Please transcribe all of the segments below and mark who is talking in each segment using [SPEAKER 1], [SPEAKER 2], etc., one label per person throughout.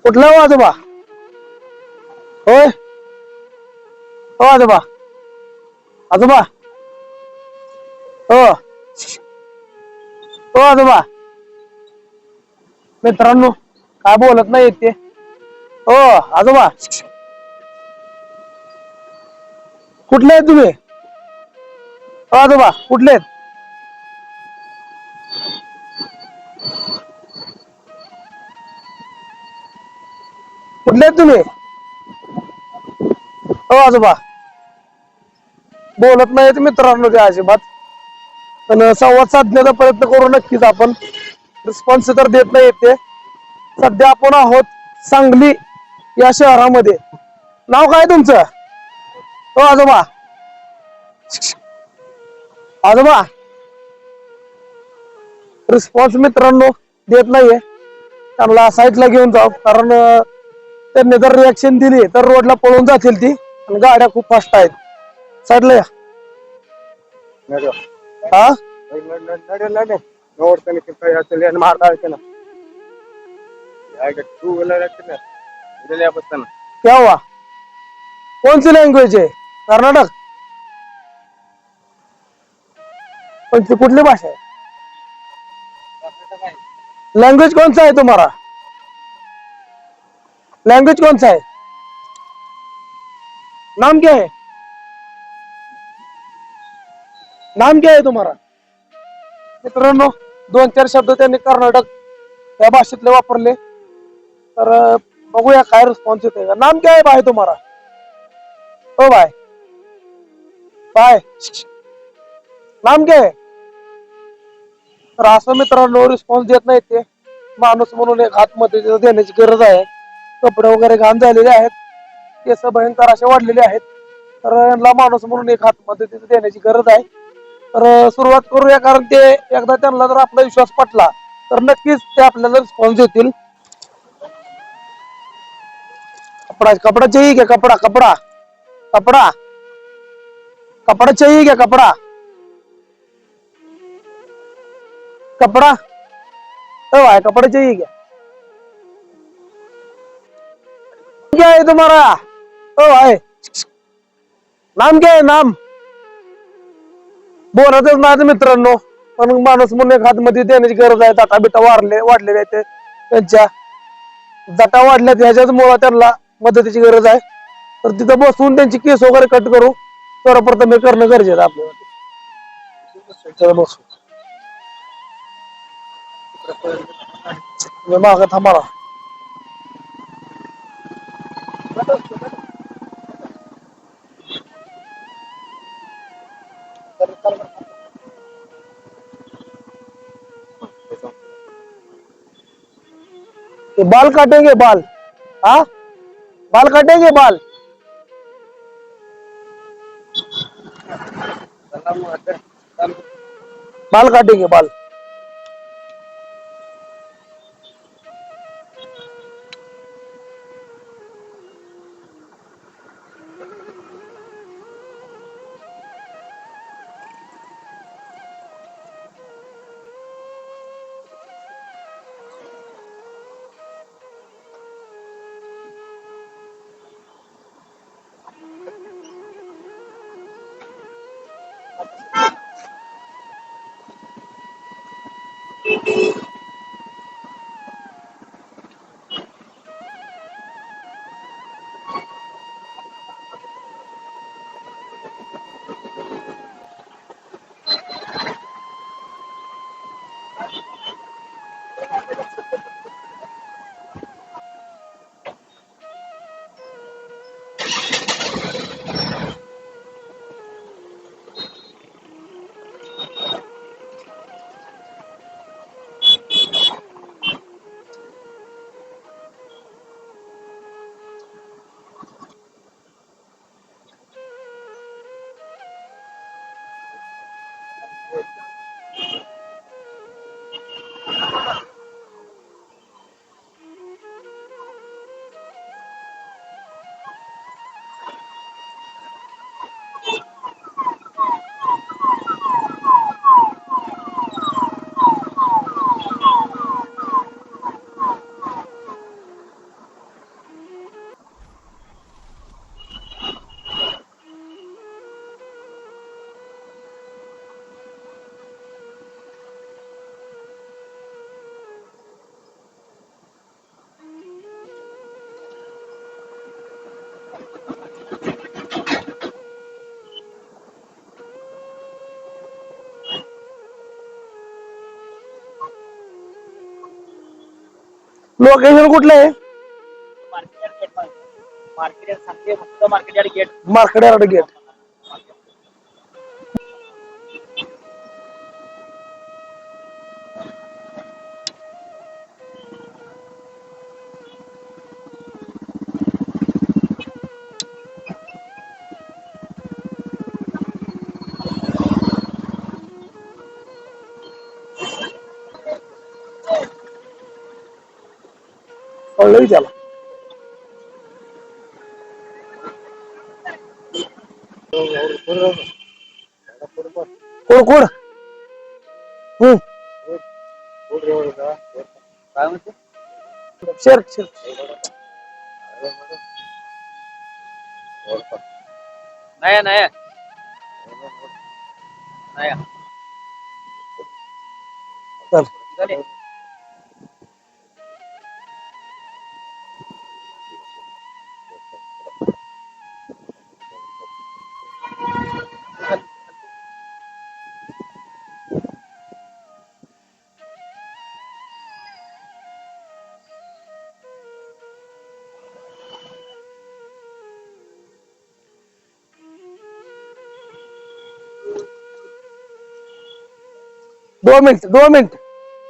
[SPEAKER 1] कुठला हो आजोबा? होय हो आजोबा. आजोबा हो हो आजोबा. मित्रांनो काय बोलत नाही ते. हो आजोबा. कुठले आहेत तुम्ही? हो आजोबा कुठले आहेत? कुठले आहेत तुम्ही? हो आजोबा. बोलत नाहीत मित्रांनो ते अजिबात. पण संवाद साधण्याचा प्रयत्न करू नक्कीच आपण. रिस्पॉन्स तर देत नाही ते. सध्या आपण आहोत सांगली या शहरामध्ये. नाव काय तुमचं? हो आजोबा. आजोबा रिस्पॉन्स मित्रांनो देत नाहीये. त्यांना साईडला घेऊन जाऊ, कारण त्यांनी जर रिॲक्शन दिली तर रोडला पळून जातील ती, आणि गाड्या खूप फास्ट आहेत. साईडला या. हा क्या हुआ? कौन सी लँग्वेज आहे? कर्नाटक? पण ती कुठली भाषा आहे? लैंग्वेज कौन सा है तुम्हारा? लैंग्वेज कौन सा है? नाम क्या है? नाम क्या है तुम्हारा? मित्रांनो दोन चार शब्द त्यांनी कर्नाटक या भाषेतले वापरले, तर बघूया काय रिस्पॉन्स येते का. नाम क्या है भाई तुम्हारा? ओ भाई भाई नाम क्या है? तर असं मित्रांनो रिस्पॉन्स देत नाहीत ते. माणूस म्हणून एक हातमध्ये देण्याची गरज आहे. कपडे वगैरे घाण झालेले आहेत, केस भयंकर असे वाढलेले आहेत, तर यांना माणूस म्हणून एक हातमध्ये देण्याची गरज आहे. तर सुरुवात करूया, कारण ते एकदा त्यांना जर आपला विश्वास पटला तर नक्कीच ते आपल्याला रिस्पॉन्स देतील. कपड़ा कपड़ा चाहिए क्या? कपड़ा कपड़ा कपड़ा कपड़ा चाहिए क्या? कपड़ा कपड़ा तो भाई कपड़ा चाहिए क्या? क्या है तुम्हारा? ओ भाई नाम क्या है? नाम बोलतच नाही मित्रांनो, पण माणूस म्हणून एक हातमध्ये देण्याची गरज आहे. जटा बिटा वाढलेले आहेत त्यांच्या, जटा वाढल्यात ह्याच्यामुळे त्यांना मदतीची गरज आहे. तर तिथं बसून त्यांची केस वगैरे कट करू सर्वप्रथम हे करणं गरजेचं आहे आपल्याला. बसू माग थांबा. बाल काटेंगे बाल? हाँ बाल काटेंगे बाल? बाल काटेंगे बाल? लोकेशन कुठलं आहे? Market yard gate. कळलं त्याला. Code code. Share share.
[SPEAKER 2] नाही नाही
[SPEAKER 1] चल.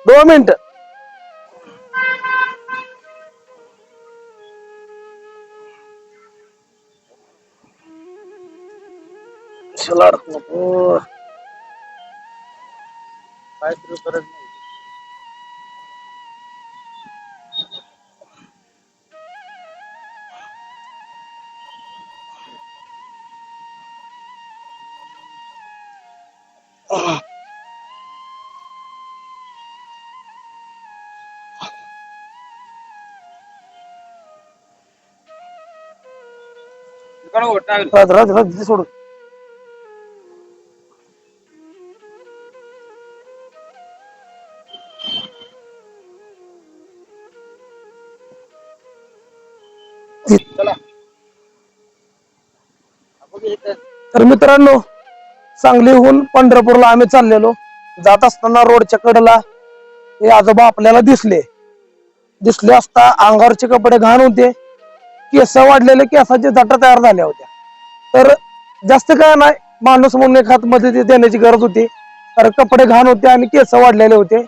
[SPEAKER 1] दोन मिनिट. सलाड नको.
[SPEAKER 2] काय सुरू करत नाही.
[SPEAKER 1] राज सोडून. तर मित्रांनो, सांगलीहून पंढरपूरला आम्ही चाललेलो. जात असताना रोडच्या कडेला हे आजोबा आपल्याला दिसले असता अंगावरचे कपडे घाण होते, केस वाढलेले, केसाचे जटा तयार झाल्या होत्या. तर जास्त काय नाही, माणूस म्हणून एक हात मदत देण्याची गरज होती. तर कपडे घाण होते आणि केस वाढलेले होते.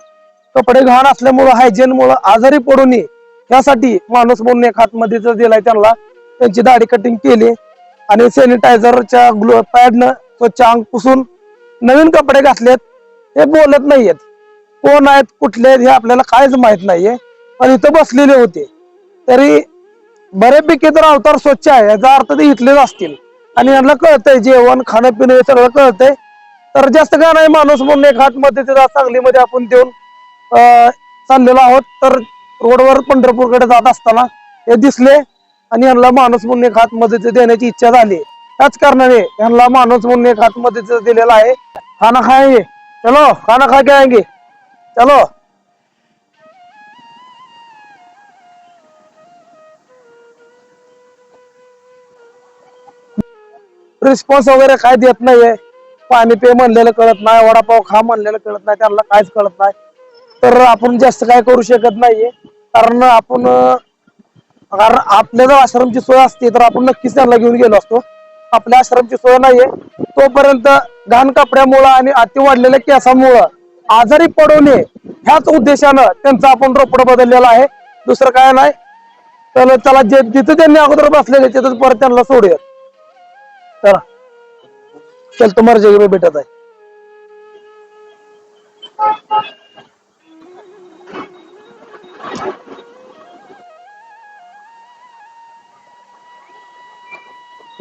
[SPEAKER 1] कपडे घाण असल्यामुळं, हायजीन मुळे आजारी पडू नये यासाठी माणूस म्हणून एक हात मदत दिलाय त्यांना. त्यांची दाढी कटिंग केली आणि सॅनिटायझरच्या ग्लो पॅडनं स्वच्छ अंग पुसून नवीन कपडे घातलेत. हे बोलत नाहीयेत, कोण आहेत कुठले आहेत हे आपल्याला काहीच माहित नाहीये. पण इथं बसलेले होते तरी बऱ्यापैकी तर अवतार स्वच्छ आहे याचा अर्थ ते इथलेच असतील आणि यांना कळतंय, जेवण खाणं पिणं हे सगळं कळतंय. तर जास्त काय नाही, माणूस म्हणून एक हात मदतीचा सांगलीमध्ये आपण देऊन चाललेलो आहोत. तर रोडवर पंढरपूरकडे जात असताना हे दिसले आणि यांना माणूस म्हणून एक हात मदत देण्याची इच्छा झाली. त्याच कारणाने यांना माणूस म्हणून एक हात मदत दिलेला आहे. खाना खाएंगे, चलो खाना खा के आएंगे, चलो. रिस्पॉन्स वगैरे काय देत नाहीये. पाणी पे म्हणलेलं कळत नाही, वडापाव खा म्हणलेलं कळत नाही, त्यांना काहीच कळत नाही. तर आपण जास्त काय करू शकत नाहीये, कारण आपल्या जर आश्रमची सोय असती तर आपण नक्कीच त्यांना घेऊन गेलो असतो. आपल्या आश्रमची सोय नाहीये. तोपर्यंत घाण कपड्यामुळं आणि अति वाढलेल्या केसामुळं आजारी पडू नये ह्याच उद्देशानं त्यांचा आपण रोपड बदललेला आहे, दुसरं काय नाही. तर त्याला जिथे त्यांनी अगोदर बसलेले तिथं परत त्यांना सोडूया. चला चल, तुम्हाला जगह में भेटत आहे.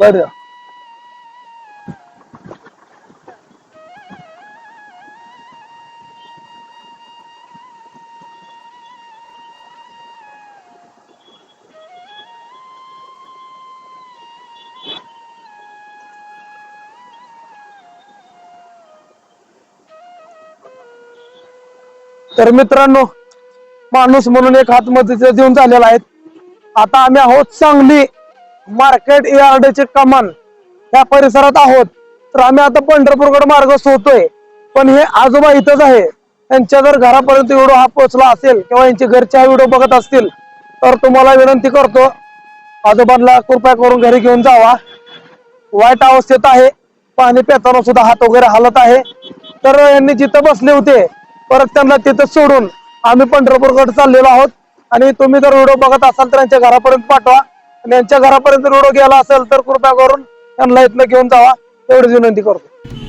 [SPEAKER 1] बरं. तर मित्रांनो, माणूस म्हणून एक हात मदतीचा देऊन झालेला आहे. आता आम्ही आहोत सांगली मार्केट यार्डचे कमान या परिसरात आहोत. तर आम्ही आता पंढरपूरकडे मार्ग शोधतोय, पण हे आजोबा इथंच आहे. यांच्या जर घरापर्यंत व्हिडिओ हा पोहोचला असेल किंवा यांचे घरचे हा व्हिडिओ बघत असतील तर तुम्हाला विनंती करतो, आजोबांना कृपया करून घरी घेऊन जावा. वाईट अवस्थेत आहे, पाणी पिताना सुद्धा हात वगैरे हालत आहे. तर यांनी जिथं बसले होते परत त्यांना तिथं सोडून आम्ही पंढरपूरकडे चाललेलो आहोत. आणि तुम्ही जर व्हिडिओ बघत असाल तर यांच्या घरापर्यंत पाठवा. आणि यांच्या घरापर्यंत व्हिडिओ गेला असेल तर कृपया करून त्यांना इथनं घेऊन जावा, एवढीच विनंती करतो.